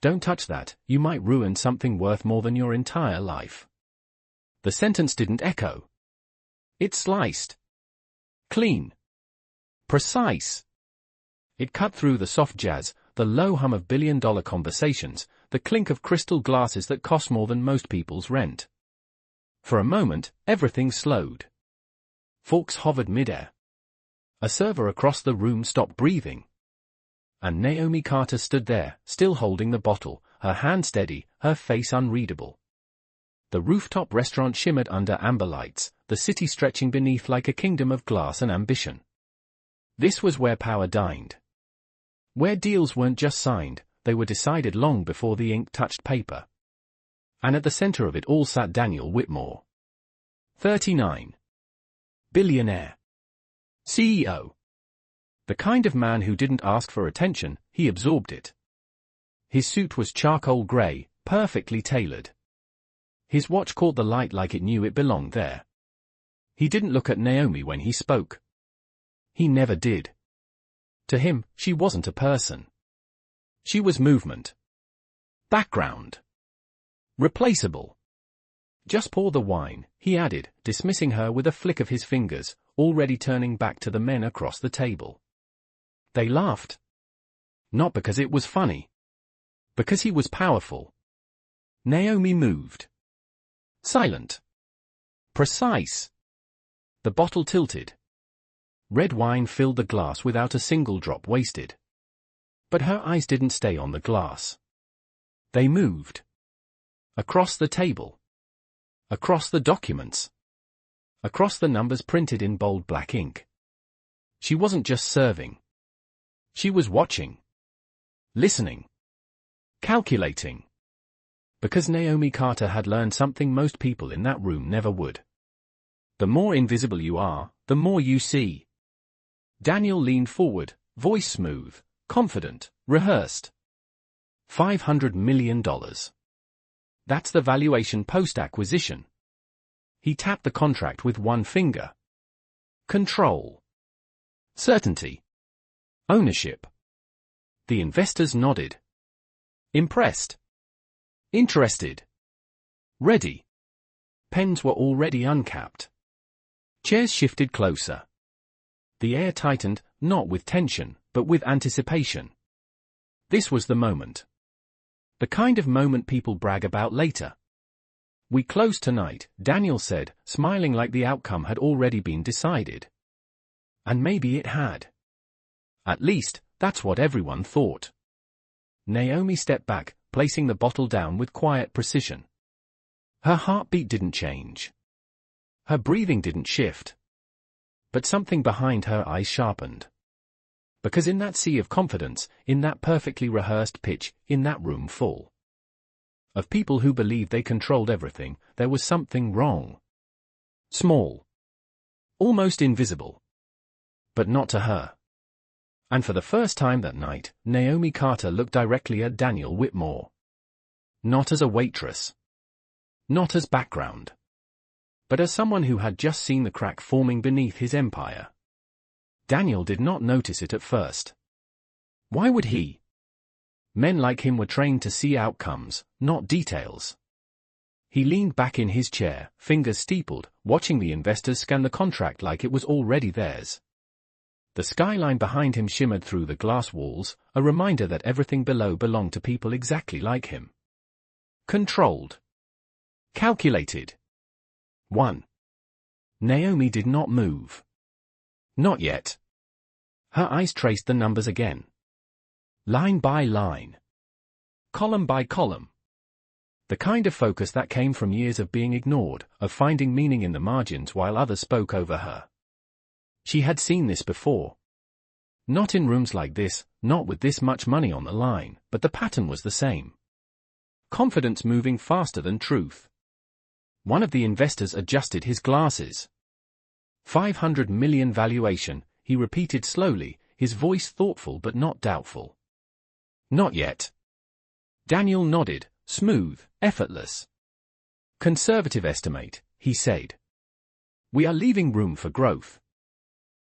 Don't touch that, you might ruin something worth more than your entire life. The sentence didn't echo. It sliced. Clean. Precise. It cut through the soft jazz, the low hum of billion-dollar conversations, the clink of crystal glasses that cost more than most people's rent. For a moment, everything slowed. Forks hovered midair. A server across the room stopped breathing. And Naomi Carter stood there, still holding the bottle, her hand steady, her face unreadable. The rooftop restaurant shimmered under amber lights, the city stretching beneath like a kingdom of glass and ambition. This was where power dined. Where deals weren't just signed, they were decided long before the ink touched paper. And at the center of it all sat Daniel Whitmore. 39. Billionaire. CEO. The kind of man who didn't ask for attention, he absorbed it. His suit was charcoal gray, perfectly tailored. His watch caught the light like it knew it belonged there. He didn't look at Naomi when he spoke. He never did. To him, she wasn't a person. She was movement. Background. Replaceable. Just pour the wine, he added, dismissing her with a flick of his fingers, already turning back to the men across the table. They laughed. Not because it was funny. Because he was powerful. Naomi moved. Silent. Precise. The bottle tilted. Red wine filled the glass without a single drop wasted. But her eyes didn't stay on the glass. They moved. Across the table. Across the documents. Across the numbers printed in bold black ink. She wasn't just serving. She was watching. Listening. Calculating. Because Naomi Carter had learned something most people in that room never would. The more invisible you are, the more you see. Daniel leaned forward, voice smooth, confident, rehearsed. $500 million. That's the valuation post-acquisition. He tapped the contract with one finger. Control. Certainty. Ownership. The investors nodded. Impressed. Interested. Ready. Pens were already uncapped. Chairs shifted closer. The air tightened, not with tension, but with anticipation. This was the moment. The kind of moment people brag about later. We close tonight, Daniel said, smiling like the outcome had already been decided. And maybe it had. At least, that's what everyone thought. Naomi stepped back, placing the bottle down with quiet precision. Her heartbeat didn't change. Her breathing didn't shift. But something behind her eyes sharpened. Because in that sea of confidence, in that perfectly rehearsed pitch, in that room full of people who believed they controlled everything, there was something wrong. Small. Almost invisible. But not to her. And for the first time that night, Naomi Carter looked directly at Daniel Whitmore. Not as a waitress. Not as background. But as someone who had just seen the crack forming beneath his empire. Daniel did not notice it at first. Why would he? Men like him were trained to see outcomes, not details. He leaned back in his chair, fingers steepled, watching the investors scan the contract like it was already theirs. The skyline behind him shimmered through the glass walls, a reminder that everything below belonged to people exactly like him. Controlled. Calculated. 1. Naomi did not move. Not yet. Her eyes traced the numbers again. Line by line. Column by column. The kind of focus that came from years of being ignored, of finding meaning in the margins while others spoke over her. She had seen this before. Not in rooms like this, not with this much money on the line, but the pattern was the same. Confidence moving faster than truth. One of the investors adjusted his glasses. 500 million valuation, he repeated slowly, his voice thoughtful but not doubtful. Not yet. Daniel nodded, smooth, effortless. Conservative estimate, he said. We are leaving room for growth.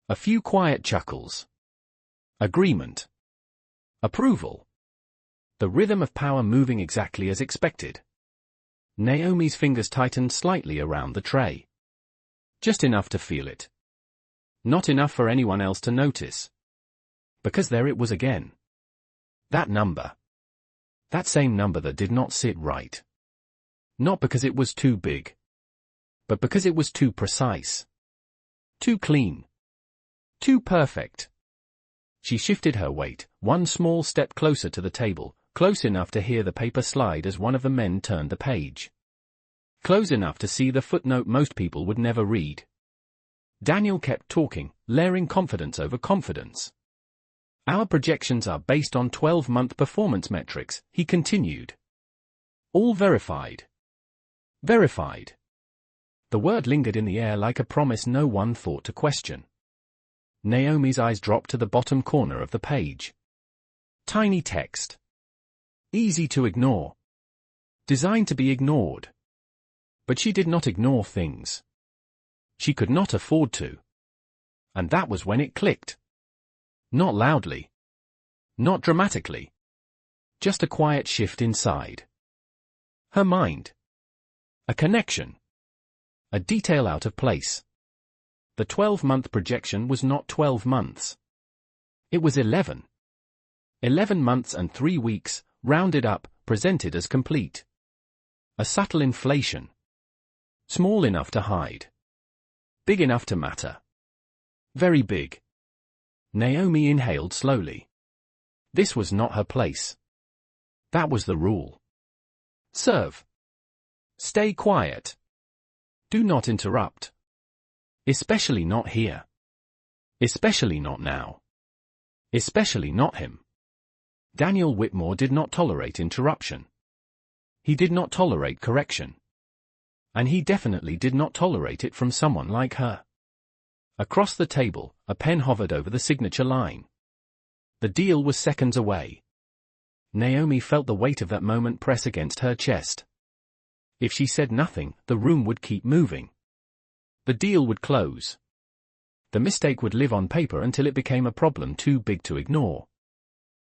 A few quiet chuckles. Agreement. Approval. The rhythm of power moving exactly as expected. Naomi's fingers tightened slightly around the tray. Just enough to feel it. Not enough for anyone else to notice. Because there it was again. That number. That same number that did not sit right. Not because it was too big. But because it was too precise. Too clean. Too perfect. She shifted her weight, one small step closer to the table, close enough to hear the paper slide as one of the men turned the page. Close enough to see the footnote most people would never read. Daniel kept talking, layering confidence over confidence. Our projections are based on 12-month performance metrics, he continued. All verified. Verified. The word lingered in the air like a promise no one thought to question. Naomi's eyes dropped to the bottom corner of the page. Tiny text. Easy to ignore. Designed to be ignored. But she did not ignore things. She could not afford to. And that was when it clicked. Not loudly. Not dramatically. Just a quiet shift inside. Her mind. A connection. A detail out of place. The 12-month projection was not 12 months. It was 11. 11 months and 3 weeks, rounded up, presented as complete. A subtle inflation. Small enough to hide. Big enough to matter. Very big. Naomi inhaled slowly. This was not her place. That was the rule. Serve. Stay quiet. Do not interrupt. Especially not here. Especially not now. Especially not him. Daniel Whitmore did not tolerate interruption. He did not tolerate correction. And he definitely did not tolerate it from someone like her. Across the table, a pen hovered over the signature line. The deal was seconds away. Naomi felt the weight of that moment press against her chest. If she said nothing, the room would keep moving. The deal would close. The mistake would live on paper until it became a problem too big to ignore.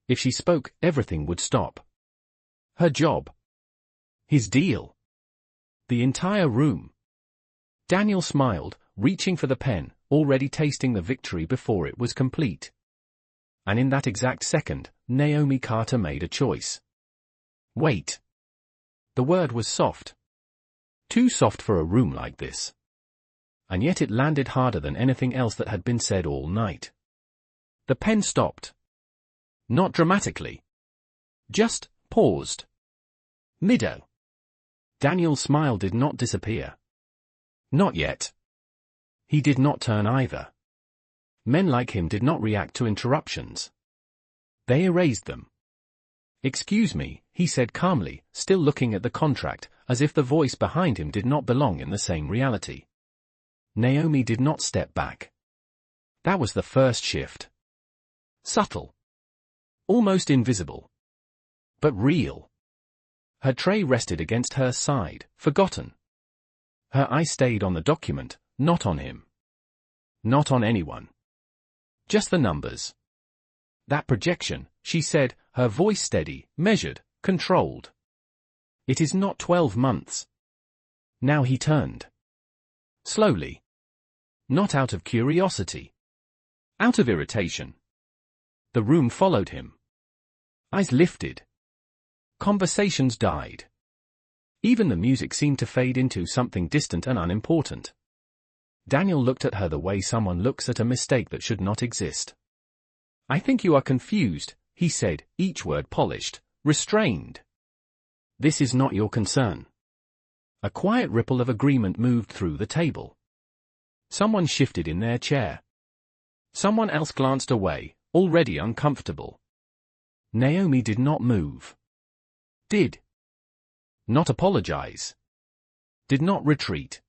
If she spoke, everything would stop. Her job. His deal. The entire room. Daniel smiled, reaching for the pen, already tasting the victory before it was complete. And in that exact second, Naomi Carter made a choice. Wait. The word was soft. Too soft for a room like this. And yet it landed harder than anything else that had been said all night. The pen stopped. Not dramatically. Just paused. Middo. Daniel's smile did not disappear. Not yet. He did not turn either. Men like him did not react to interruptions. They erased them. Excuse me, he said calmly, still looking at the contract, as if the voice behind him did not belong in the same reality. Naomi did not step back. That was the first shift. Subtle. Almost invisible. But real. Her tray rested against her side, forgotten. Her eye stayed on the document, not on him. Not on anyone. Just the numbers. That projection, she said, her voice steady, measured, controlled. It is not 12 months. Now he turned. Slowly. Not out of curiosity. Out of irritation. The room followed him. Eyes lifted. Conversations died. Even the music seemed to fade into something distant and unimportant. Daniel looked at her the way someone looks at a mistake that should not exist. I think you are confused, he said, each word polished, restrained. This is not your concern. A quiet ripple of agreement moved through the table. Someone shifted in their chair. Someone else glanced away, already uncomfortable. Naomi did not move. Did not apologize. Did not retreat.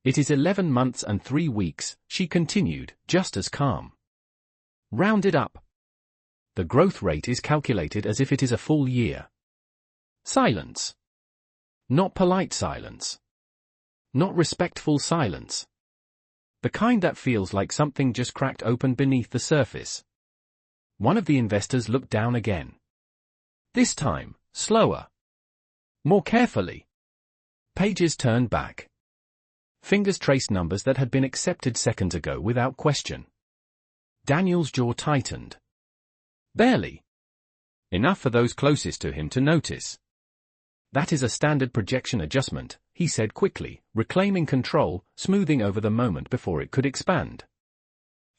It is 11 months and 3 weeks, she continued, just as calm. Rounded up. The growth rate is calculated as if it is a full year. Silence. Not polite silence. Not respectful silence. The kind that feels like something just cracked open beneath the surface. One of the investors looked down again. This time, slower. More carefully. Pages turned back. Fingers traced numbers that had been accepted seconds ago without question. Daniel's jaw tightened. Barely. Enough for those closest to him to notice. That is a standard projection adjustment, he said quickly, reclaiming control, smoothing over the moment before it could expand.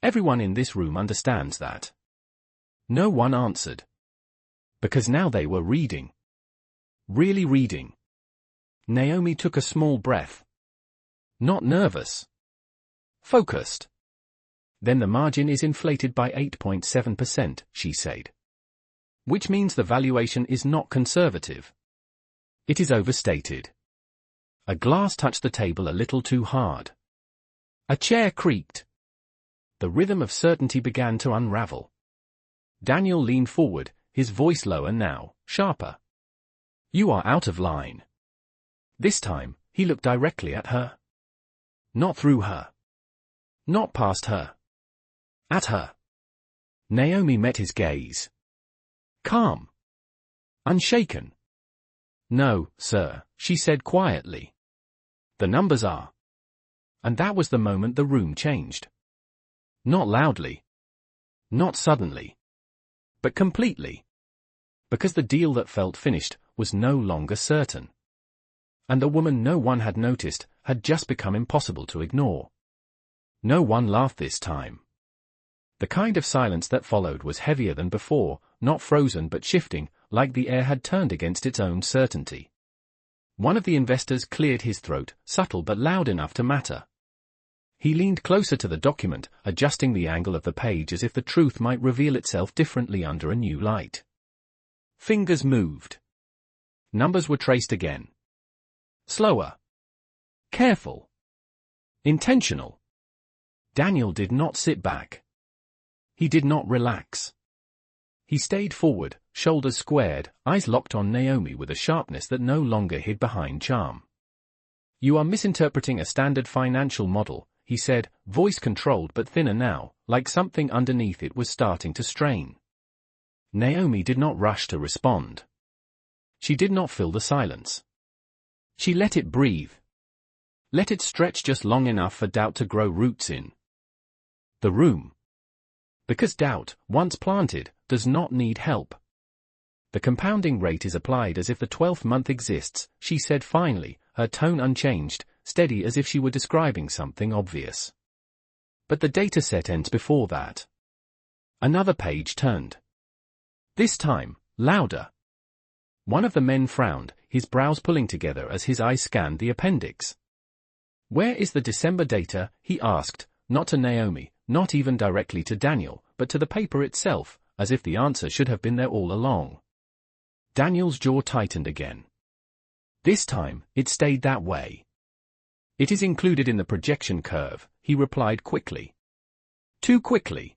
Everyone in this room understands that. No one answered. Because now they were reading. Really reading. Naomi took a small breath. Not nervous. Focused. Then the margin is inflated by 8.7%, she said. Which means the valuation is not conservative. It is overstated. A glass touched the table a little too hard. A chair creaked. The rhythm of certainty began to unravel. Daniel leaned forward, his voice lower now, sharper. You are out of line. This time, he looked directly at her. Not through her. Not past her. At her. Naomi met his gaze. Calm. Unshaken. No, sir, she said quietly. The numbers are. And that was the moment the room changed. Not loudly. Not suddenly. But completely. Because the deal that felt finished was no longer certain. And the woman no one had noticed had just become impossible to ignore. No one laughed this time. The kind of silence that followed was heavier than before, not frozen but shifting, like the air had turned against its own certainty. One of the investors cleared his throat, subtle but loud enough to matter. He leaned closer to the document, adjusting the angle of the page as if the truth might reveal itself differently under a new light. Fingers moved. Numbers were traced again. Slower. Careful. Intentional. Daniel did not sit back. He did not relax. He stayed forward, shoulders squared, eyes locked on Naomi with a sharpness that no longer hid behind charm. You are misinterpreting a standard financial model, he said, voice controlled but thinner now, like something underneath it was starting to strain. Naomi did not rush to respond. She did not fill the silence. She let it breathe. Let it stretch just long enough for doubt to grow roots in the room. Because doubt, once planted, does not need help. The compounding rate is applied as if the 12th month exists, she said finally, her tone unchanged, steady as if she were describing something obvious. But the data set ends before that. Another page turned. This time, louder. One of the men frowned, his brows pulling together as his eyes scanned the appendix. Where is the December data? He asked, not to Naomi, not even directly to Daniel, but to the paper itself, as if the answer should have been there all along. Daniel's jaw tightened again. This time, it stayed that way. It is included in the projection curve, he replied quickly. Too quickly.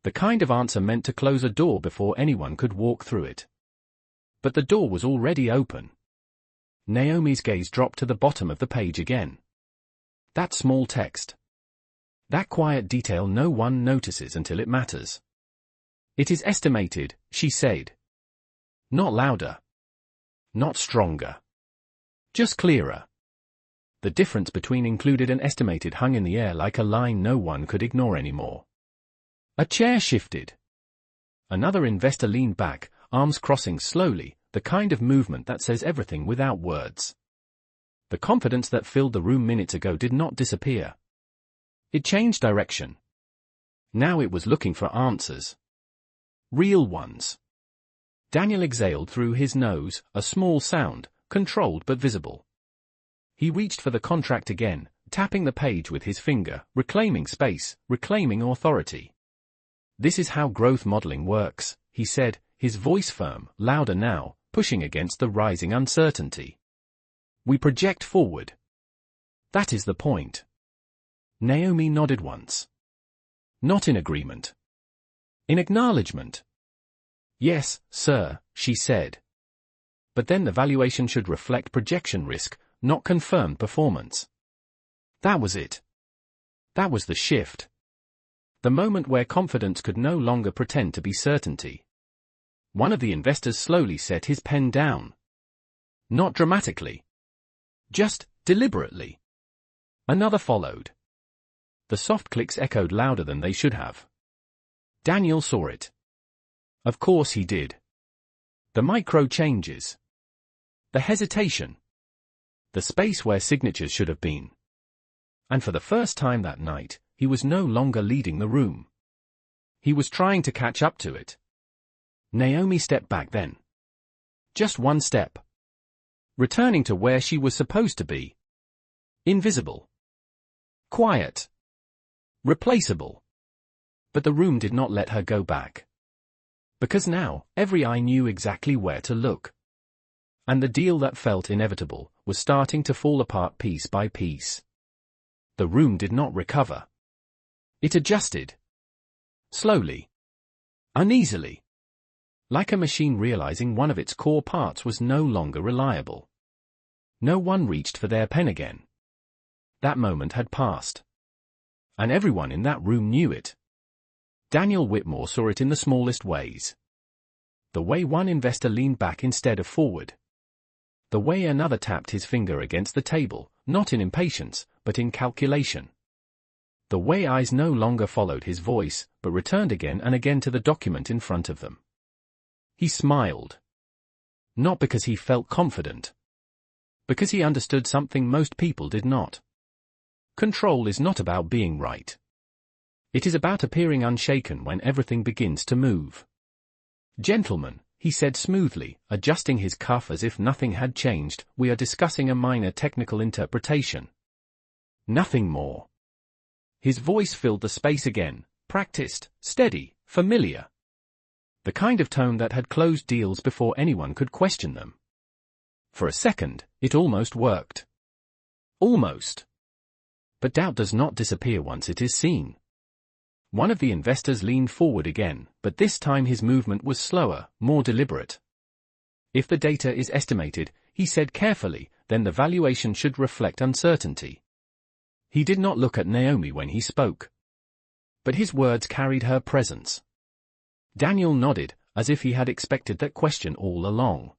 The kind of answer meant to close a door before anyone could walk through it. But the door was already open. Naomi's gaze dropped to the bottom of the page again. That small text. That quiet detail no one notices until it matters. It is estimated, she said. Not louder. Not stronger. Just clearer. The difference between included and estimated hung in the air like a line no one could ignore anymore. A chair shifted. Another investor leaned back, arms crossing slowly, the kind of movement that says everything without words. The confidence that filled the room minutes ago did not disappear. It changed direction. Now it was looking for answers. Real ones. Daniel exhaled through his nose, a small sound, controlled but visible. He reached for the contract again, tapping the page with his finger, reclaiming space, reclaiming authority. This is how growth modeling works, he said, his voice firm, louder now, pushing against the rising uncertainty. We project forward. That is the point. Naomi nodded once. Not in agreement. In acknowledgement. Yes, sir, she said. But then the valuation should reflect projection risk, not confirmed performance. That was it. That was the shift. The moment where confidence could no longer pretend to be certainty. One of the investors slowly set his pen down. Not dramatically. Just deliberately. Another followed. The soft clicks echoed louder than they should have. Daniel saw it. Of course he did. The micro changes. The hesitation. The space where signatures should have been. And for the first time that night, he was no longer leading the room. He was trying to catch up to it. Naomi stepped back then. Just one step. Returning to where she was supposed to be. Invisible. Quiet. Replaceable. But the room did not let her go back. Because now, every eye knew exactly where to look. And the deal that felt inevitable was starting to fall apart piece by piece. The room did not recover. It adjusted. Slowly. Uneasily. Like a machine realizing one of its core parts was no longer reliable. No one reached for their pen again. That moment had passed. And everyone in that room knew it. Daniel Whitmore saw it in the smallest ways. The way one investor leaned back instead of forward. The way another tapped his finger against the table, not in impatience, but in calculation. The way eyes no longer followed his voice, but returned again and again to the document in front of them. He smiled. Not because he felt confident. Because he understood something most people did not. Control is not about being right. It is about appearing unshaken when everything begins to move. Gentlemen, he said smoothly, adjusting his cuff as if nothing had changed, we are discussing a minor technical interpretation. Nothing more. His voice filled the space again, practiced, steady, familiar. The kind of tone that had closed deals before anyone could question them. For a second, it almost worked. Almost. But doubt does not disappear once it is seen. One of the investors leaned forward again, but this time his movement was slower, more deliberate. If the data is estimated, he said carefully, then the valuation should reflect uncertainty. He did not look at Naomi when he spoke. But his words carried her presence. Daniel nodded, as if he had expected that question all along.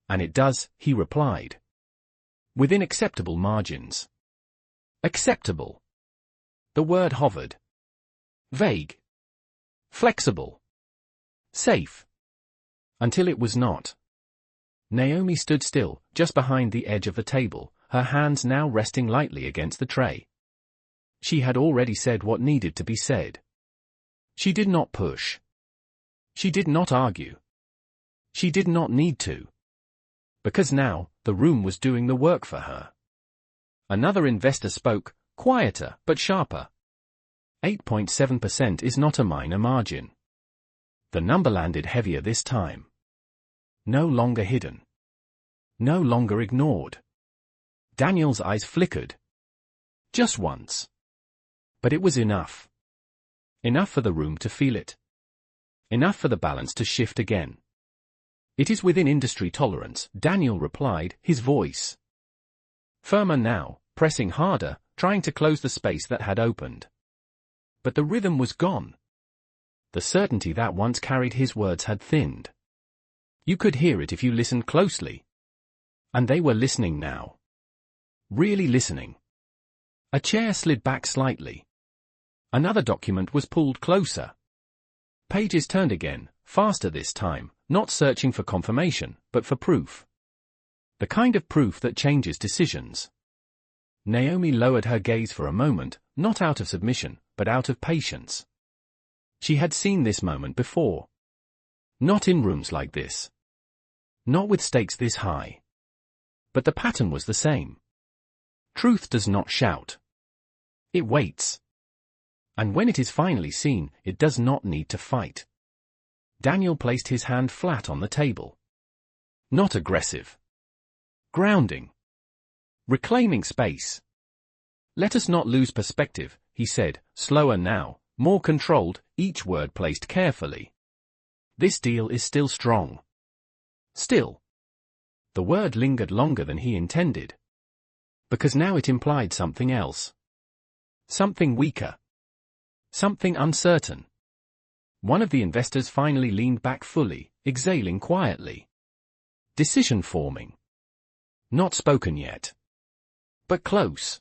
And it does, he replied. Within acceptable margins. Acceptable. The word hovered. Vague. Flexible. Safe. Until it was not. Naomi stood still, just behind the edge of the table, her hands now resting lightly against the tray. She had already said what needed to be said. She did not push. She did not argue. She did not need to. Because now, the room was doing the work for her. Another investor spoke, quieter but sharper. 8.7% is not a minor margin. The number landed heavier this time. No longer hidden. No longer ignored. Daniel's eyes flickered. Just once. But it was enough. Enough for the room to feel it. Enough for the balance to shift again. It is within industry tolerance, Daniel replied, his voice firmer now, pressing harder, trying to close the space that had opened. But the rhythm was gone. The certainty that once carried his words had thinned. You could hear it if you listened closely. And they were listening now. Really listening. A chair slid back slightly. Another document was pulled closer. Pages turned again, faster this time, not searching for confirmation, but for proof. The kind of proof that changes decisions. Naomi lowered her gaze for a moment, not out of submission, but out of patience. She had seen this moment before. Not in rooms like this. Not with stakes this high. But the pattern was the same. Truth does not shout. It waits. And when it is finally seen, it does not need to fight. Daniel placed his hand flat on the table. Not aggressive. Grounding. Reclaiming space. Let us not lose perspective, he said, slower now, more controlled, each word placed carefully. This deal is still strong. Still. The word lingered longer than he intended. Because now it implied something else. Something weaker. Something uncertain. One of the investors finally leaned back fully, exhaling quietly. Decision forming. Not spoken yet. But close.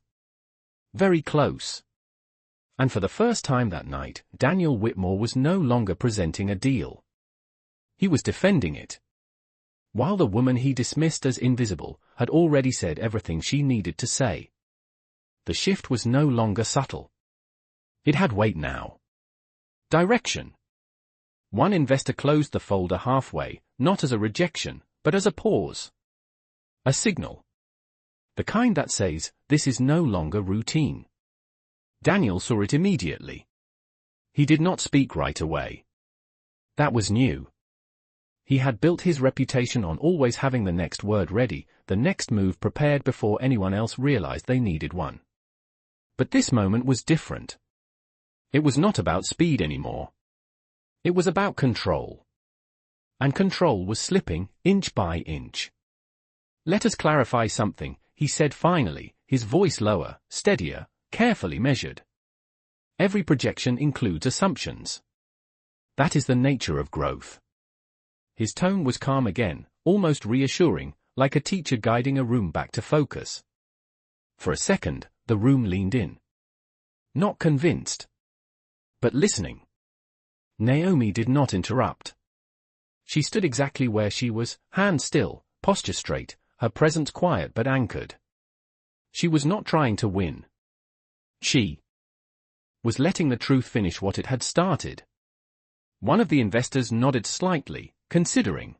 Very close. And for the first time that night, Daniel Whitmore was no longer presenting a deal. He was defending it. While the woman he dismissed as invisible had already said everything she needed to say. The shift was no longer subtle. It had weight now. Direction. One investor closed the folder halfway, not as a rejection, but as a pause. A signal. The kind that says, this is no longer routine. Daniel saw it immediately. He did not speak right away. That was new. He had built his reputation on always having the next word ready, the next move prepared before anyone else realized they needed one. But this moment was different. It was not about speed anymore. It was about control. And control was slipping, inch by inch. Let us clarify something, he said finally, his voice lower, steadier, carefully measured. Every projection includes assumptions. That is the nature of growth. His tone was calm again, almost reassuring, like a teacher guiding a room back to focus. For a second, the room leaned in. Not convinced. But listening. Naomi did not interrupt. She stood exactly where she was, hands still, posture straight, her presence quiet but anchored. She was not trying to win. She was letting the truth finish what it had started. One of the investors nodded slightly, considering.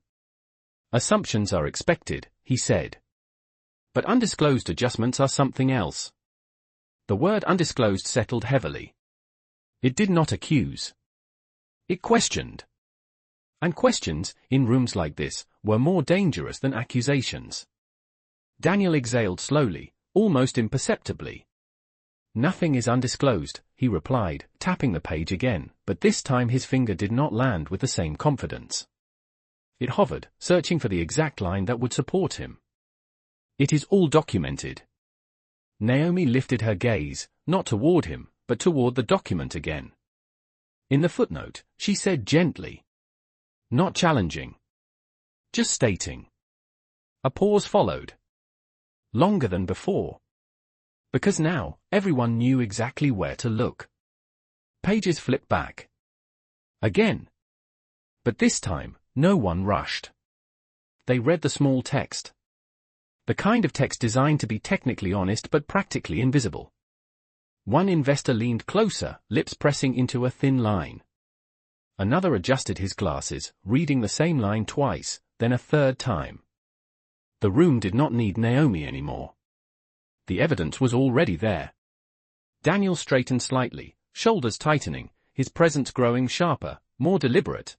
Assumptions are expected, he said. But undisclosed adjustments are something else. The word undisclosed settled heavily. It did not accuse. It questioned. And questions, in rooms like this, were more dangerous than accusations. Daniel exhaled slowly, almost imperceptibly. Nothing is undisclosed, he replied, tapping the page again, but this time his finger did not land with the same confidence. It hovered, searching for the exact line that would support him. It is all documented. Naomi lifted her gaze, not toward him, but toward the document again. In the footnote, she said gently. Not challenging. Just stating. A pause followed. Longer than before. Because now, everyone knew exactly where to look. Pages flipped back. Again. But this time, no one rushed. They read the small text. The kind of text designed to be technically honest but practically invisible. One investor leaned closer, lips pressing into a thin line. Another adjusted his glasses, reading the same line twice, then a third time. The room did not need Naomi anymore. The evidence was already there. Daniel straightened slightly, shoulders tightening, his presence growing sharper, more deliberate.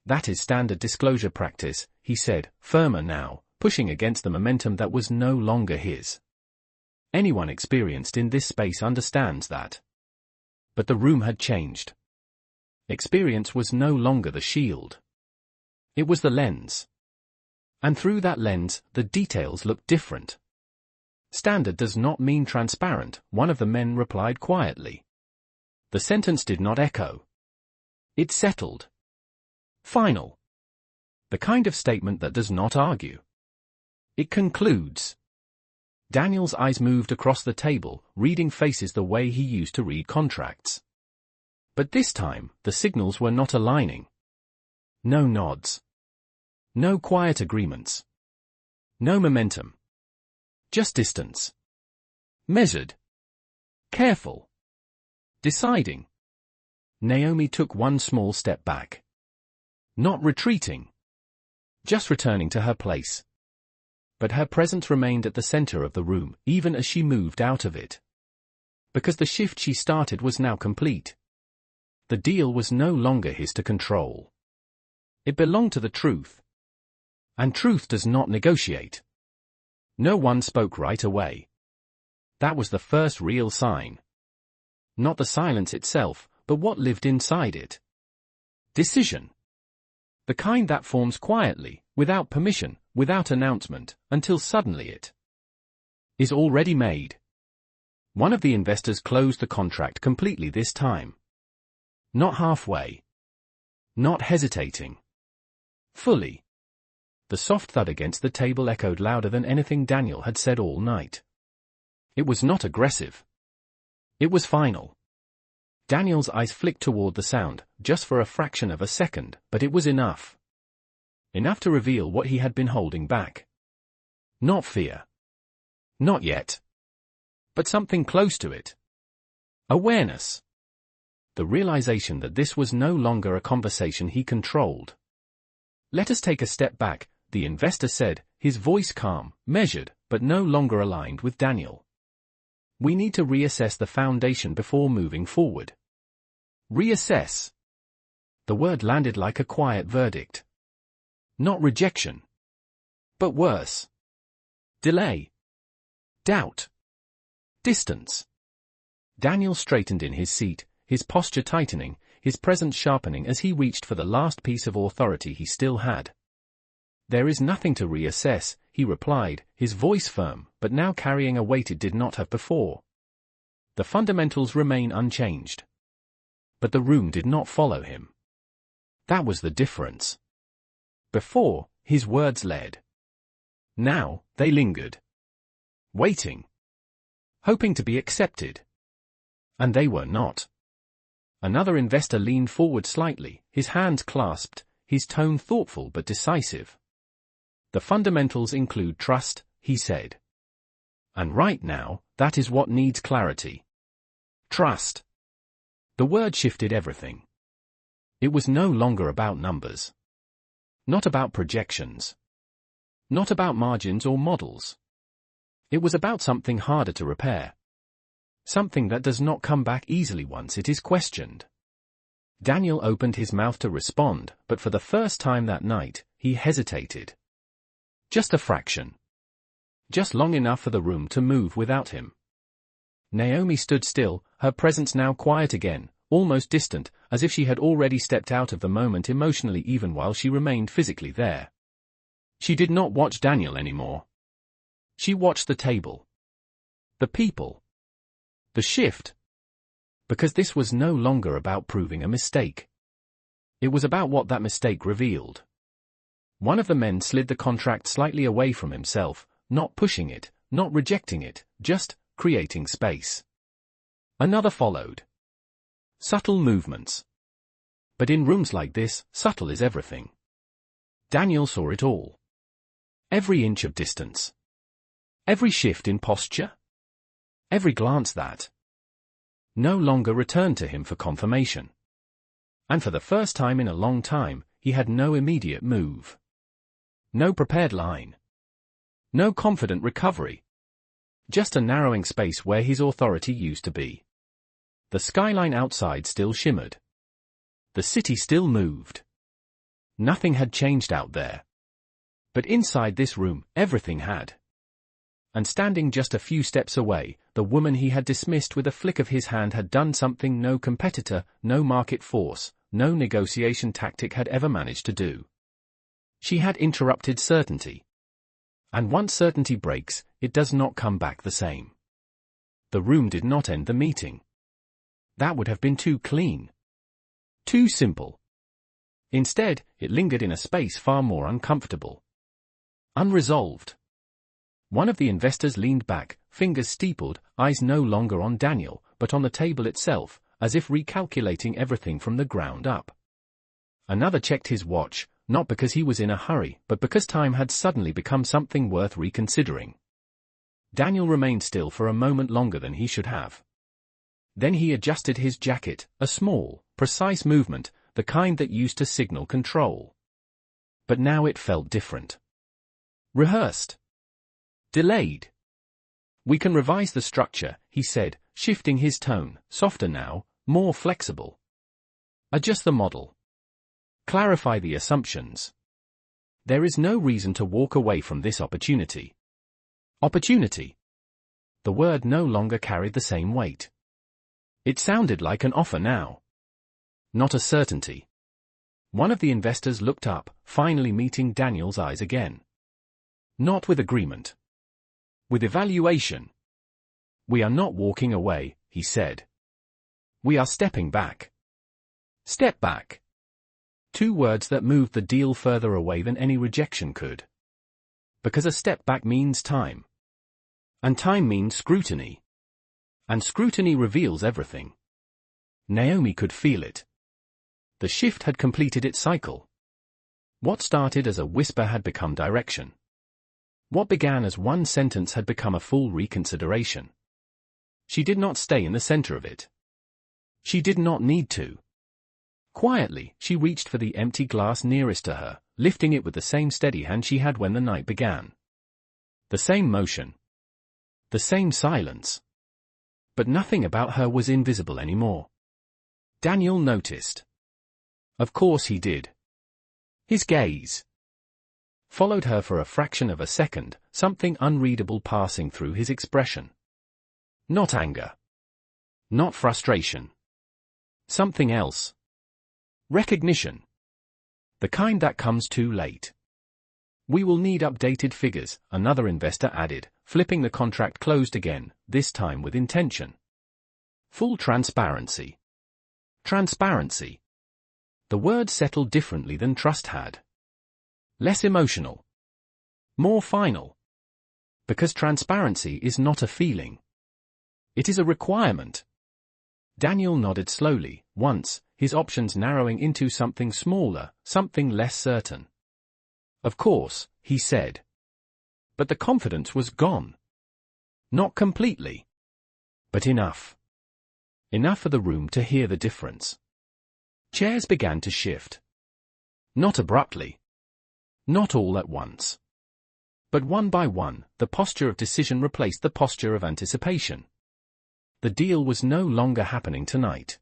That is standard disclosure practice, he said, firmer now, pushing against the momentum that was no longer his. Anyone experienced in this space understands that. But the room had changed. Experience was no longer the shield. It was the lens. And through that lens, the details looked different. Standard does not mean transparent, one of the men replied quietly. The sentence did not echo. It settled. Final. The kind of statement that does not argue. It concludes. Daniel's eyes moved across the table, reading faces the way he used to read contracts. But this time, the signals were not aligning. No nods. No quiet agreements. No momentum. Just distance. Measured. Careful. Deciding. Naomi took one small step back. Not retreating. Just returning to her place. But her presence remained at the center of the room, even as she moved out of it. Because the shift she started was now complete. The deal was no longer his to control. It belonged to the truth. And truth does not negotiate. No one spoke right away. That was the first real sign. Not the silence itself, but what lived inside it. Decision. The kind that forms quietly, without permission, without announcement, until suddenly it is already made. One of the investors closed the contract completely this time. Not halfway. Not hesitating. Fully. The soft thud against the table echoed louder than anything Daniel had said all night. It was not aggressive. It was final. Daniel's eyes flicked toward the sound, just for a fraction of a second, but it was enough. Enough to reveal what he had been holding back. Not fear. Not yet. But something close to it. Awareness. The realization that this was no longer a conversation he controlled. "Let us take a step back," the investor said, his voice calm, measured, but no longer aligned with Daniel. "We need to reassess the foundation before moving forward." Reassess. The word landed like a quiet verdict. Not rejection. But worse. Delay. Doubt. Distance. Daniel straightened in his seat, his posture tightening, his presence sharpening as he reached for the last piece of authority he still had. "There is nothing to reassess," he replied, his voice firm, but now carrying a weight it did not have before. "The fundamentals remain unchanged." But the room did not follow him. That was the difference. Before, his words led. Now, they lingered. Waiting. Hoping to be accepted. And they were not. Another investor leaned forward slightly, his hands clasped, his tone thoughtful but decisive. "The fundamentals include trust," he said. "And right now, that is what needs clarity. Trust." The word shifted everything. It was no longer about numbers. Not about projections. Not about margins or models. It was about something harder to repair. Something that does not come back easily once it is questioned. Daniel opened his mouth to respond, but for the first time that night, he hesitated. Just a fraction. Just long enough for the room to move without him. Naomi stood still, her presence now quiet again, almost distant, as if she had already stepped out of the moment emotionally even while she remained physically there. She did not watch Daniel anymore. She watched the table. The people. The shift. Because this was no longer about proving a mistake. It was about what that mistake revealed. One of the men slid the contract slightly away from himself, not pushing it, not rejecting it, just creating space. Another followed. Subtle movements. But in rooms like this, subtle is everything. Daniel saw it all. Every inch of distance. Every shift in posture. Every glance that no longer returned to him for confirmation. And for the first time in a long time, he had no immediate move. No prepared line. No confident recovery. Just a narrowing space where his authority used to be. The skyline outside still shimmered. The city still moved. Nothing had changed out there. But inside this room, everything had. And standing just a few steps away, the woman he had dismissed with a flick of his hand had done something no competitor, no market force, no negotiation tactic had ever managed to do. She had interrupted certainty. And once certainty breaks, it does not come back the same. The room did not end the meeting. That would have been too clean. Too simple. Instead, it lingered in a space far more uncomfortable. Unresolved. One of the investors leaned back, fingers steepled, eyes no longer on Daniel, but on the table itself, as if recalculating everything from the ground up. Another checked his watch, not because he was in a hurry, but because time had suddenly become something worth reconsidering. Daniel remained still for a moment longer than he should have. Then he adjusted his jacket, a small, precise movement, the kind that used to signal control. But now it felt different. Rehearsed. Delayed. "We can revise the structure," he said, shifting his tone, softer now, more flexible. "Adjust the model. Clarify the assumptions. There is no reason to walk away from this opportunity." Opportunity. The word no longer carried the same weight. It sounded like an offer now. Not a certainty. One of the investors looked up, finally meeting Daniel's eyes again. Not with agreement. With evaluation. "We are not walking away," he said. "We are stepping back." Step back. 2 words that moved the deal further away than any rejection could. Because a step back means time. And time means scrutiny. And scrutiny reveals everything. Naomi could feel it. The shift had completed its cycle. What started as a whisper had become direction. What began as one sentence had become a full reconsideration. She did not stay in the center of it. She did not need to. Quietly, she reached for the empty glass nearest to her, lifting it with the same steady hand she had when the night began. The same motion. The same silence. But nothing about her was invisible anymore. Daniel noticed. Of course he did. His gaze followed her for a fraction of a second, something unreadable passing through his expression. Not anger. Not frustration. Something else. Recognition. The kind that comes too late. We will need updated figures, another investor added, flipping the contract closed again, this time with intention. Full transparency. Transparency. The word settled differently than trust had. Less emotional. More final. Because transparency is not a feeling. It is a requirement. Daniel nodded slowly, once, his options narrowing into something smaller, something less certain. Of course, he said. But the confidence was gone. Not completely. But enough. Enough for the room to hear the difference. Chairs began to shift. Not abruptly. Not all at once. But one by one, the posture of decision replaced the posture of anticipation. The deal was no longer happening tonight.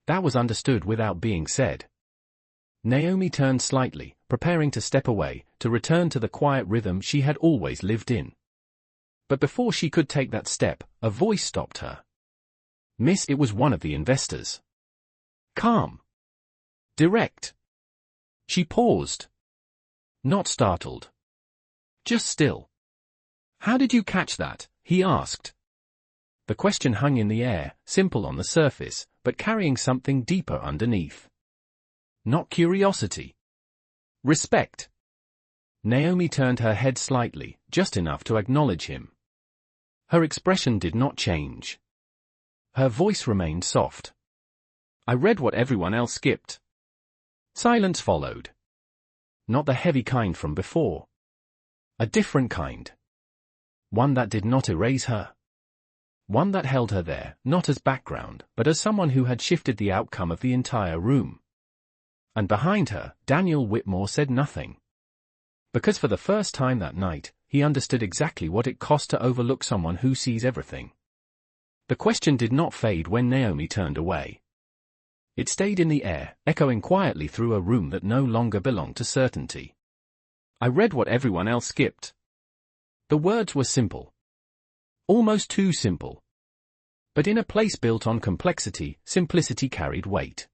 That was understood without being said. Naomi turned slightly, preparing to step away, to return to the quiet rhythm she had always lived in. But before she could take that step, a voice stopped her. Miss, it was one of the investors. Calm. Direct. She paused. Not startled. Just still. How did you catch that? He asked. The question hung in the air, simple on the surface, but carrying something deeper underneath. Not curiosity. Respect. Naomi turned her head slightly, just enough to acknowledge him. Her expression did not change. Her voice remained soft. I read what everyone else skipped. Silence followed. Not the heavy kind from before. A different kind. One that did not erase her. One that held her there, not as background, but as someone who had shifted the outcome of the entire room. And behind her, Daniel Whitmore said nothing. Because for the first time that night, he understood exactly what it cost to overlook someone who sees everything. The question did not fade when Naomi turned away. It stayed in the air, echoing quietly through a room that no longer belonged to certainty. I read what everyone else skipped. The words were simple. Almost too simple. But in a place built on complexity, simplicity carried weight.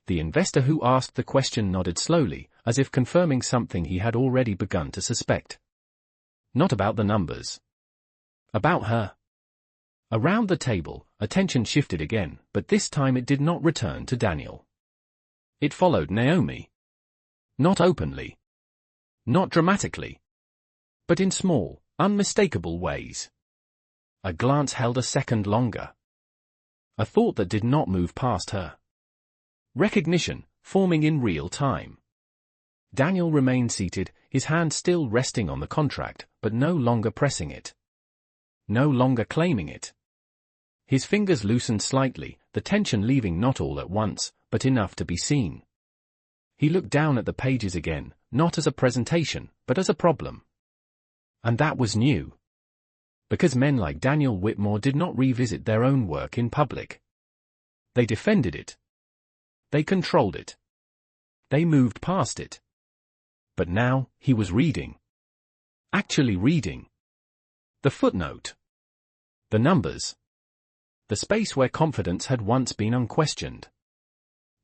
The investor who asked the question nodded slowly, as if confirming something he had already begun to suspect. Not about the numbers. About her. Around the table, attention shifted again, but this time it did not return to Daniel. It followed Naomi. Not openly. Not dramatically. But in small, unmistakable ways. A glance held a second longer. A thought that did not move past her. Recognition, forming in real time. Daniel remained seated, his hand still resting on the contract, but no longer pressing it. No longer claiming it. His fingers loosened slightly, the tension leaving not all at once, but enough to be seen. He looked down at the pages again, not as a presentation, but as a problem. And that was new. Because men like Daniel Whitmore did not revisit their own work in public. They defended it. They controlled it. They moved past it. But now, he was reading. Actually reading. The footnote. The numbers. The space where confidence had once been unquestioned.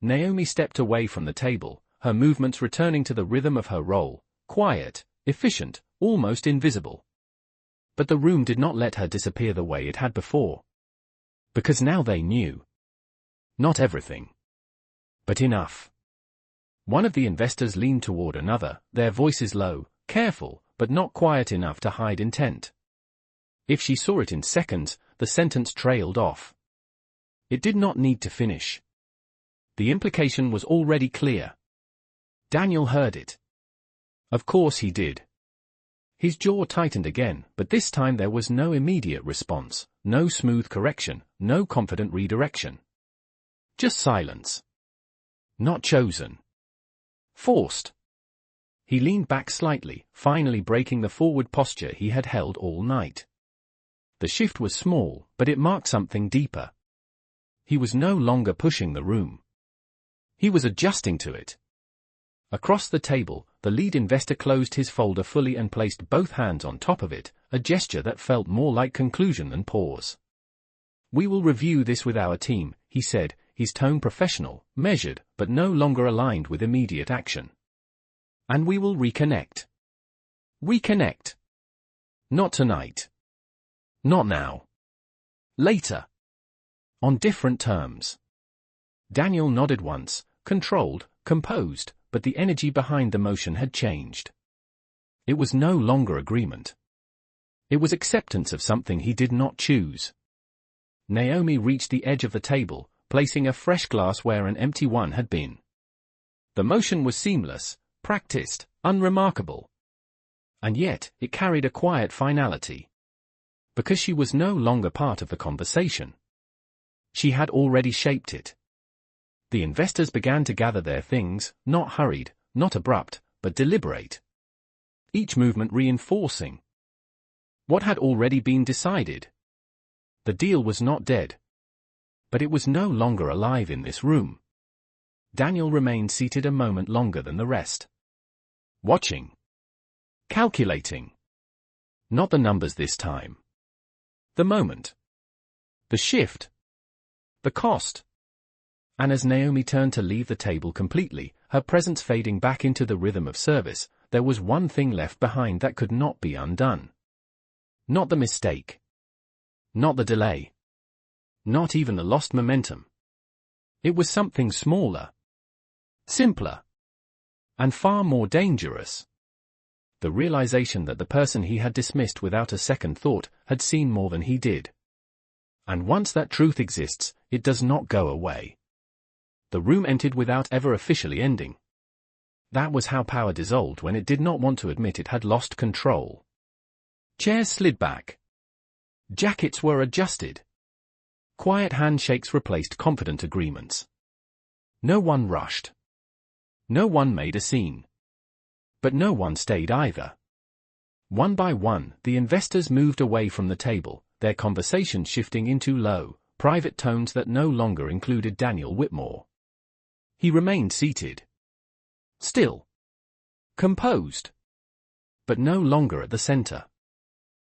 Naomi stepped away from the table, her movements returning to the rhythm of her role, quiet, efficient, almost invisible. But the room did not let her disappear the way it had before. Because now they knew. Not everything. But enough. One of the investors leaned toward another, their voices low, careful, but not quiet enough to hide intent. If she saw it in seconds, the sentence trailed off. It did not need to finish. The implication was already clear. Daniel heard it. Of course he did. His jaw tightened again, but this time there was no immediate response, no smooth correction, no confident redirection. Just silence. Not chosen. Forced. He leaned back slightly, finally breaking the forward posture he had held all night. The shift was small, but it marked something deeper. He was no longer pushing the room. He was adjusting to it. Across the table, the lead investor closed his folder fully and placed both hands on top of it, a gesture that felt more like conclusion than pause. "We will review this with our team," he said, his tone professional, measured, but no longer aligned with immediate action. "And we will reconnect." Reconnect. Not tonight. Not now. Later. On different terms. Daniel nodded once, controlled, composed, but the energy behind the motion had changed. It was no longer agreement. It was acceptance of something he did not choose. Naomi reached the edge of the table, placing a fresh glass where an empty one had been. The motion was seamless, practiced, unremarkable. And yet, it carried a quiet finality. Because she was no longer part of the conversation. She had already shaped it. The investors began to gather their things, not hurried, not abrupt, but deliberate. Each movement reinforcing what had already been decided. The deal was not dead. But it was no longer alive in this room. Daniel remained seated a moment longer than the rest. Watching. Calculating. Not the numbers this time. The moment. The shift. The cost. And as Naomi turned to leave the table completely, her presence fading back into the rhythm of service, there was one thing left behind that could not be undone. Not the mistake. Not the delay. Not even the lost momentum. It was something smaller. Simpler. And far more dangerous. The realization that the person he had dismissed without a second thought had seen more than he did. And once that truth exists, it does not go away. The room ended without ever officially ending. That was how power dissolved when it did not want to admit it had lost control. Chairs slid back. Jackets were adjusted. Quiet handshakes replaced confident agreements. No one rushed. No one made a scene. But no one stayed either. One by one, the investors moved away from the table, their conversation shifting into low, private tones that no longer included Daniel Whitmore. He remained seated. Still. Composed. But no longer at the center.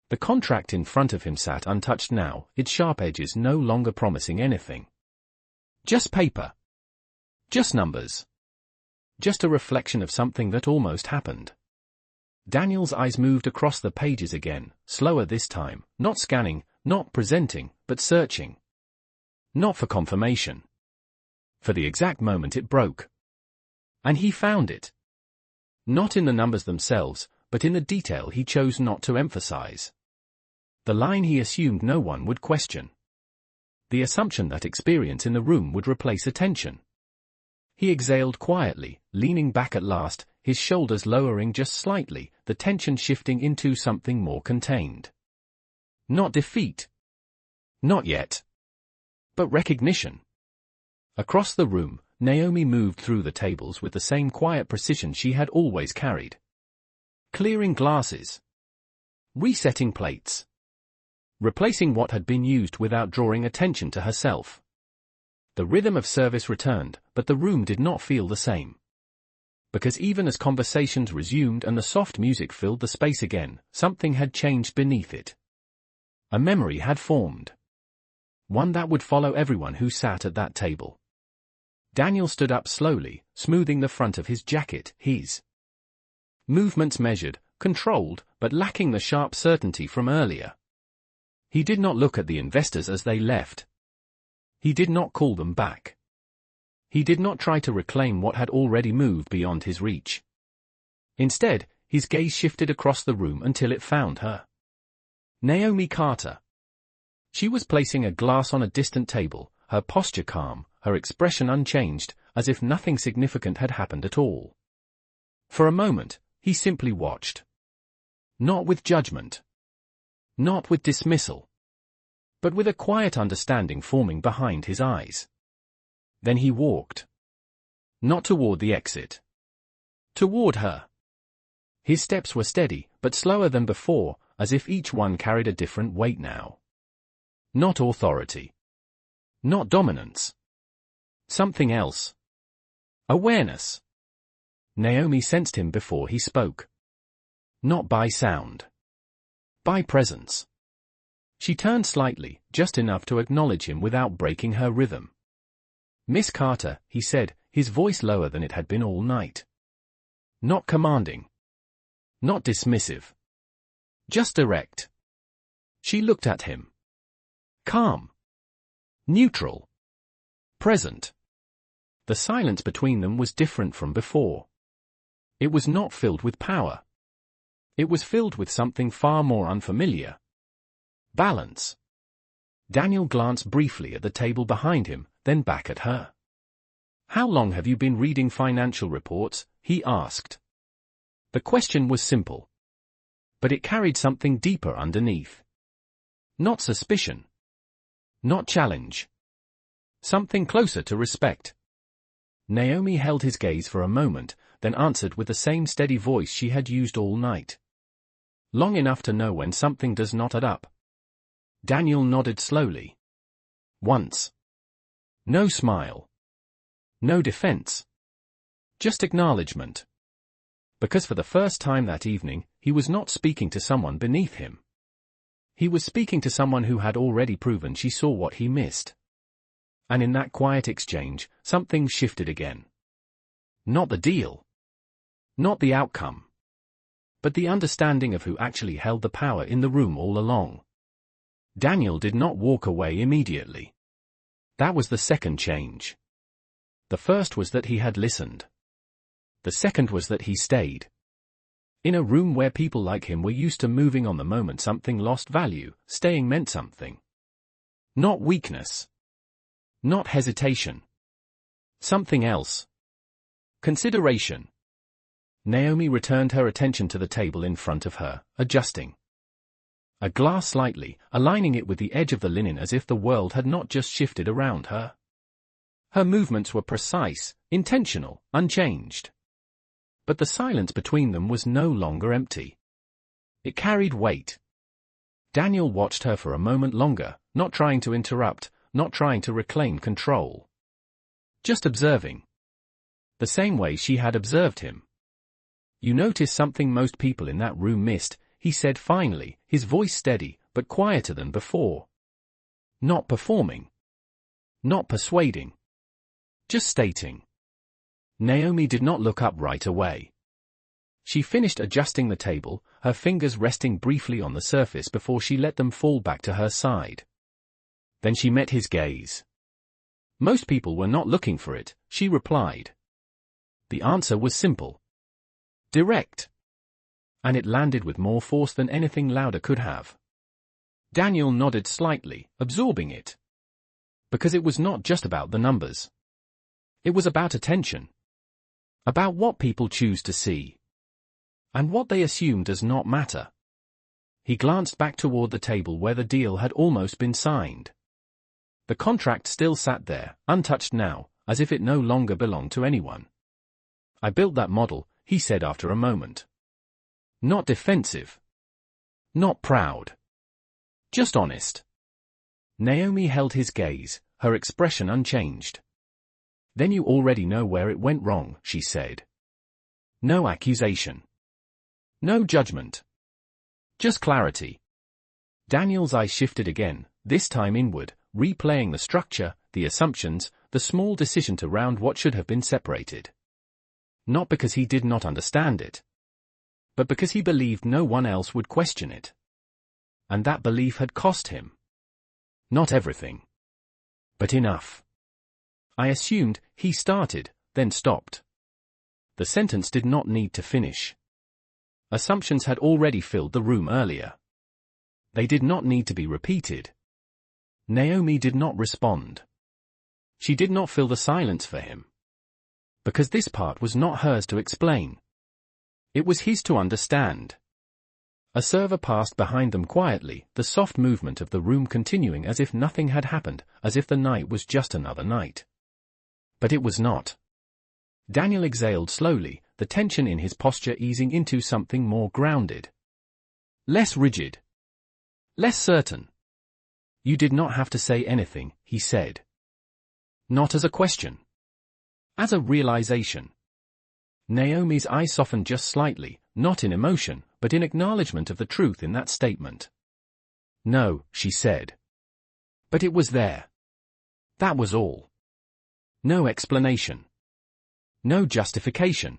The contract in front of him sat untouched now, its sharp edges no longer promising anything. Just paper. Just numbers. Just a reflection of something that almost happened. Daniel's eyes moved across the pages again, slower this time, not scanning, not presenting, but searching. Not for confirmation. For the exact moment it broke. And he found it. Not in the numbers themselves, but in the detail he chose not to emphasize. The line he assumed no one would question. The assumption that experience in the room would replace attention. He exhaled quietly, leaning back at last, his shoulders lowering just slightly, the tension shifting into something more contained. Not defeat. Not yet. But recognition. Across the room, Naomi moved through the tables with the same quiet precision she had always carried. Clearing glasses. Resetting plates. Replacing what had been used without drawing attention to herself. The rhythm of service returned, but the room did not feel the same. Because even as conversations resumed and the soft music filled the space again, something had changed beneath it. A memory had formed. One that would follow everyone who sat at that table. Daniel stood up slowly, smoothing the front of his jacket, his movements measured, controlled, but lacking the sharp certainty from earlier. He did not look at the investors as they left. He did not call them back. He did not try to reclaim what had already moved beyond his reach. Instead, his gaze shifted across the room until it found her. Naomi Carter. She was placing a glass on a distant table, her posture calm, her expression unchanged, as if nothing significant had happened at all. For a moment, he simply watched. Not with judgment. Not with dismissal. But with a quiet understanding forming behind his eyes. Then he walked. Not toward the exit. Toward her. His steps were steady, but slower than before, as if each one carried a different weight now. Not authority. Not dominance. Something else. Awareness. Naomi sensed him before he spoke. Not by sound. By presence. She turned slightly, just enough to acknowledge him without breaking her rhythm. "Miss Carter," he said, his voice lower than it had been all night. Not commanding. Not dismissive. Just direct. She looked at him. Calm. Neutral. Present. The silence between them was different from before. It was not filled with power. It was filled with something far more unfamiliar. Balance. Daniel glanced briefly at the table behind him, then back at her. "How long have you been reading financial reports?" he asked. The question was simple. But it carried something deeper underneath. Not suspicion. Not challenge. Something closer to respect. Naomi held his gaze for a moment, then answered with the same steady voice she had used all night. "Long enough to know when something does not add up." Daniel nodded slowly. Once. No smile. No defense. Just acknowledgement. Because for the first time that evening, he was not speaking to someone beneath him. He was speaking to someone who had already proven she saw what he missed. And in that quiet exchange, something shifted again. Not the deal. Not the outcome. But the understanding of who actually held the power in the room all along. Daniel did not walk away immediately. That was the second change. The first was that he had listened. The second was that he stayed. In a room where people like him were used to moving on the moment something lost value, staying meant something. Not weakness. Not hesitation. Something else. Consideration. Naomi returned her attention to the table in front of her, adjusting a glass slightly, aligning it with the edge of the linen as if the world had not just shifted around her. Her movements were precise, intentional, unchanged. But the silence between them was no longer empty. It carried weight. Daniel watched her for a moment longer, not trying to interrupt, not trying to reclaim control. Just observing. The same way she had observed him. "You notice something most people in that room missed," he said finally, his voice steady, but quieter than before. Not performing. Not persuading. Just stating. Naomi did not look up right away. She finished adjusting the table, her fingers resting briefly on the surface before she let them fall back to her side. Then she met his gaze. "Most people were not looking for it," she replied. The answer was simple. Direct. And it landed with more force than anything louder could have. Daniel nodded slightly, absorbing it. Because it was not just about the numbers. It was about attention. About what people choose to see. And what they assume does not matter. He glanced back toward the table where the deal had almost been signed. The contract still sat there, untouched now, as if it no longer belonged to anyone. "I built that model," he said after a moment. Not defensive. Not proud. Just honest. Naomi held his gaze, her expression unchanged. "Then you already know where it went wrong," she said. No accusation. No judgment. Just clarity. Daniel's eyes shifted again, this time inward, replaying the structure, the assumptions, the small decision to round what should have been separated. Not because he did not understand it, but because he believed no one else would question it. And that belief had cost him. Not everything. But enough. I assumed, he started, then stopped. The sentence did not need to finish. Assumptions had already filled the room earlier. They did not need to be repeated. Naomi did not respond. She did not fill the silence for him. Because this part was not hers to explain. It was his to understand. A server passed behind them quietly, the soft movement of the room continuing as if nothing had happened, as if the night was just another night. But it was not. Daniel exhaled slowly, the tension in his posture easing into something more grounded. Less rigid. Less certain. You did not have to say anything, he said. Not as a question. As a realization. Naomi's eyes softened just slightly, not in emotion, but in acknowledgement of the truth in that statement. No, she said. But it was there. That was all. No explanation. No justification.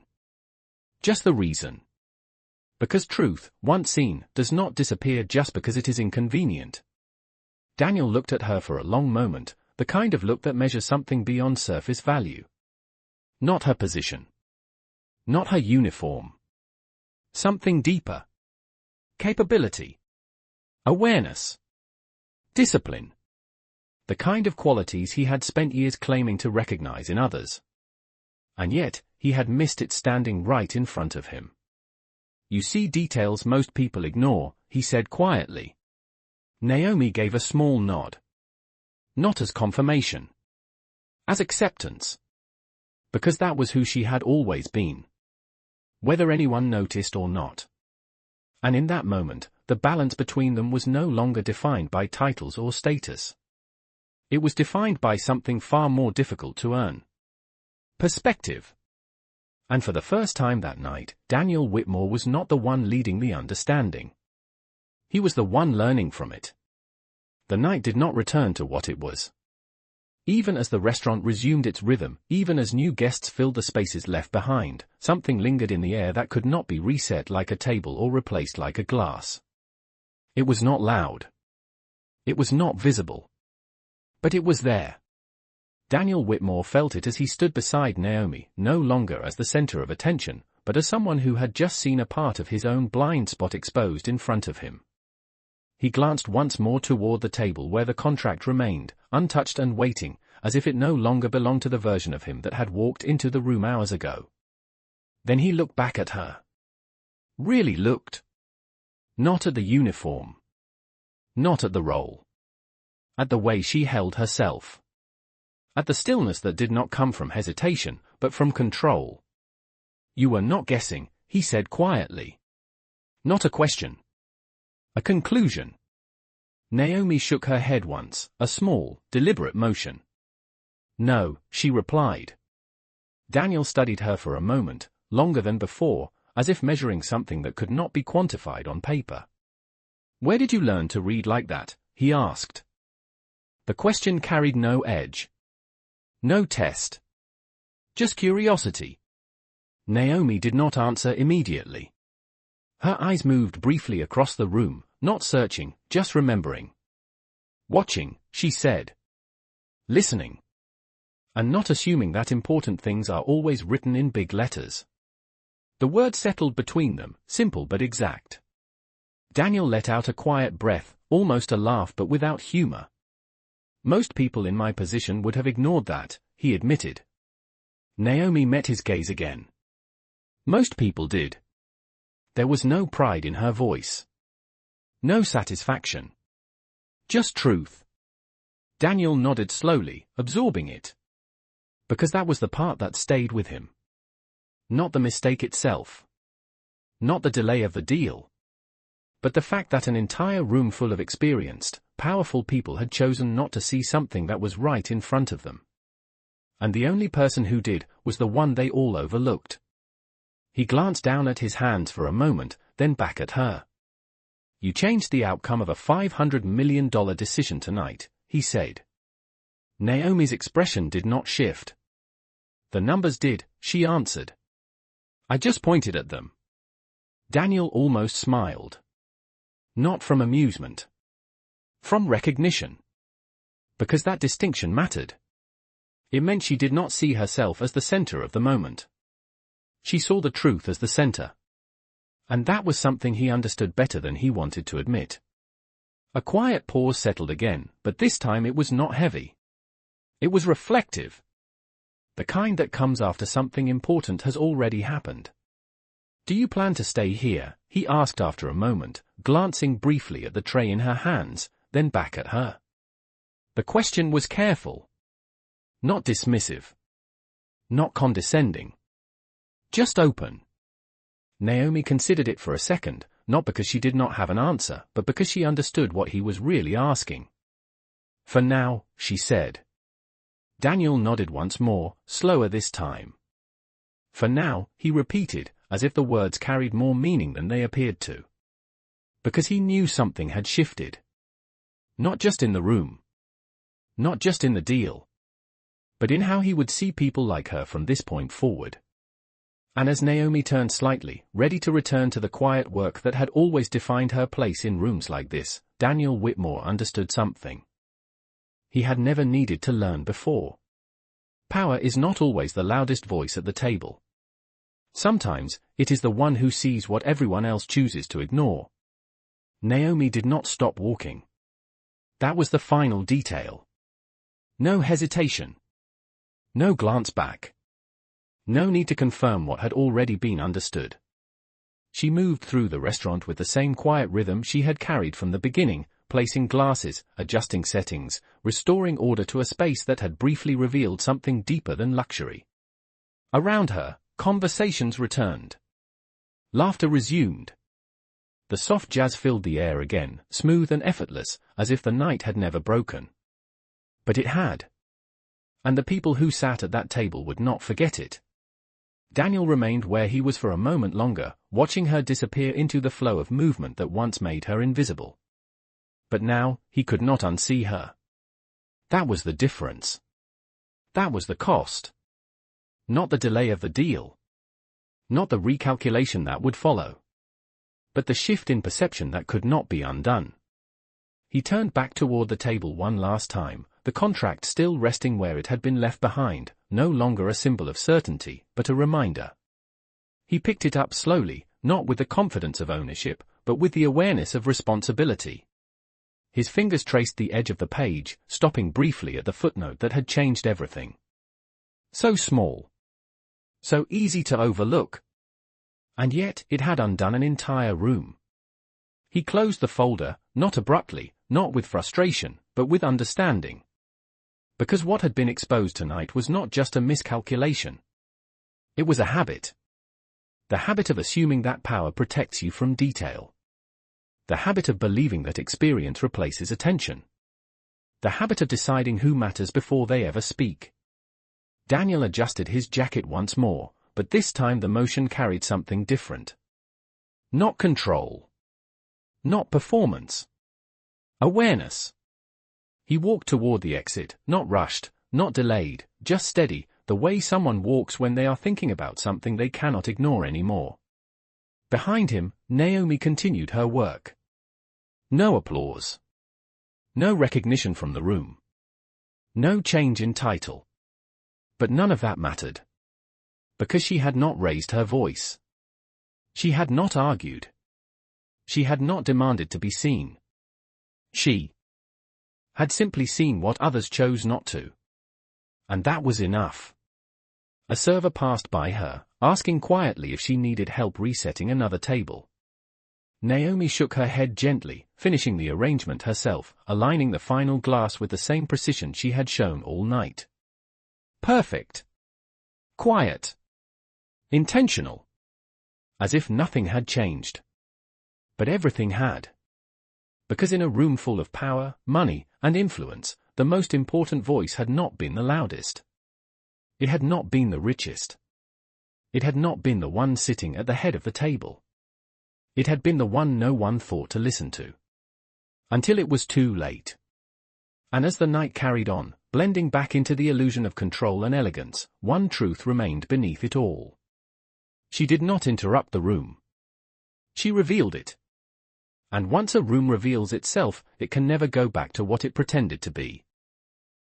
Just the reason. Because truth, once seen, does not disappear just because it is inconvenient. Daniel looked at her for a long moment, the kind of look that measures something beyond surface value. Not her position. Not her uniform. Something deeper. Capability. Awareness. Discipline. The kind of qualities he had spent years claiming to recognize in others. And yet, he had missed it standing right in front of him. You see details most people ignore, he said quietly. Naomi gave a small nod. Not as confirmation. As acceptance. Because that was who she had always been. Whether anyone noticed or not. And in that moment, the balance between them was no longer defined by titles or status. It was defined by something far more difficult to earn. Perspective. And for the first time that night, Daniel Whitmore was not the one leading the understanding. He was the one learning from it. The night did not return to what it was. Even as the restaurant resumed its rhythm, even as new guests filled the spaces left behind, something lingered in the air that could not be reset like a table or replaced like a glass. It was not loud. It was not visible. But it was there. Daniel Whitmore felt it as he stood beside Naomi, no longer as the center of attention, but as someone who had just seen a part of his own blind spot exposed in front of him. He glanced once more toward the table where the contract remained, untouched and waiting, as if it no longer belonged to the version of him that had walked into the room hours ago. Then he looked back at her. Really looked. Not at the uniform. Not at the role. At the way she held herself. At the stillness that did not come from hesitation, but from control. You were not guessing, he said quietly. Not a question. A conclusion. Naomi shook her head once, a small, deliberate motion. No, she replied. Daniel studied her for a moment, longer than before, as if measuring something that could not be quantified on paper. Where did you learn to read like that? He asked. The question carried no edge. No test. Just curiosity. Naomi did not answer immediately. Her eyes moved briefly across the room, not searching, just remembering. Watching, she said. Listening. And not assuming that important things are always written in big letters. The words settled between them, simple but exact. Daniel let out a quiet breath, almost a laugh but without humor. Most people in my position would have ignored that, he admitted. Naomi met his gaze again. Most people did. There was no pride in her voice. No satisfaction. Just truth. Daniel nodded slowly, absorbing it. Because that was the part that stayed with him. Not the mistake itself. Not the delay of the deal. But the fact that an entire room full of experienced, powerful people had chosen not to see something that was right in front of them. And the only person who did was the one they all overlooked. He glanced down at his hands for a moment, then back at her. You changed the outcome of a $500 million decision tonight, he said. Naomi's expression did not shift. The numbers did, she answered. I just pointed at them. Daniel almost smiled. Not from amusement. From recognition. Because that distinction mattered. It meant she did not see herself as the center of the moment. She saw the truth as the center. And that was something he understood better than he wanted to admit. A quiet pause settled again, but this time it was not heavy. It was reflective. The kind that comes after something important has already happened. "Do you plan to stay here?" he asked after a moment, glancing briefly at the tray in her hands, then back at her. The question was careful. Not dismissive. Not condescending. Just open. Naomi considered it for a second, not because she did not have an answer, but because she understood what he was really asking. "For now," she said. Daniel nodded once more, slower this time. "For now," he repeated, as if the words carried more meaning than they appeared to. Because he knew something had shifted. Not just in the room. Not just in the deal. But in how he would see people like her from this point forward. And as Naomi turned slightly, ready to return to the quiet work that had always defined her place in rooms like this, Daniel Whitmore understood something he had never needed to learn before. Power is not always the loudest voice at the table. Sometimes, it is the one who sees what everyone else chooses to ignore. Naomi did not stop walking. That was the final detail. No hesitation. No glance back. No need to confirm what had already been understood. She moved through the restaurant with the same quiet rhythm she had carried from the beginning, placing glasses, adjusting settings, restoring order to a space that had briefly revealed something deeper than luxury. Around her, conversations returned. Laughter resumed. The soft jazz filled the air again, smooth and effortless, as if the night had never broken. But it had. And the people who sat at that table would not forget it. Daniel remained where he was for a moment longer, watching her disappear into the flow of movement that once made her invisible. But now, he could not unsee her. That was the difference. That was the cost. Not the delay of the deal. Not the recalculation that would follow. But the shift in perception that could not be undone. He turned back toward the table one last time, the contract still resting where it had been left behind, no longer a symbol of certainty, but a reminder. He picked it up slowly, not with the confidence of ownership, but with the awareness of responsibility. His fingers traced the edge of the page, stopping briefly at the footnote that had changed everything. So small. So easy to overlook. And yet, it had undone an entire room. He closed the folder, not abruptly, not with frustration, but with understanding. Because what had been exposed tonight was not just a miscalculation. It was a habit. The habit of assuming that power protects you from detail. The habit of believing that experience replaces attention. The habit of deciding who matters before they ever speak. Daniel adjusted his jacket once more, but this time the motion carried something different. Not control. Not performance. Awareness. He walked toward the exit, not rushed, not delayed, just steady, the way someone walks when they are thinking about something they cannot ignore anymore. Behind him, Naomi continued her work. No applause. No recognition from the room. No change in title. But none of that mattered. Because she had not raised her voice. She had not argued. She had not demanded to be seen. She had simply seen what others chose not to. And that was enough. A server passed by her, asking quietly if she needed help resetting another table. Naomi shook her head gently, finishing the arrangement herself, aligning the final glass with the same precision she had shown all night. Perfect. Quiet. Intentional. As if nothing had changed. But everything had. Because in a room full of power, money, and influence, the most important voice had not been the loudest. It had not been the richest. It had not been the one sitting at the head of the table. It had been the one no one thought to listen to. Until it was too late. And as the night carried on, blending back into the illusion of control and elegance, one truth remained beneath it all. She did not interrupt the room. She revealed it. And once a room reveals itself, it can never go back to what it pretended to be.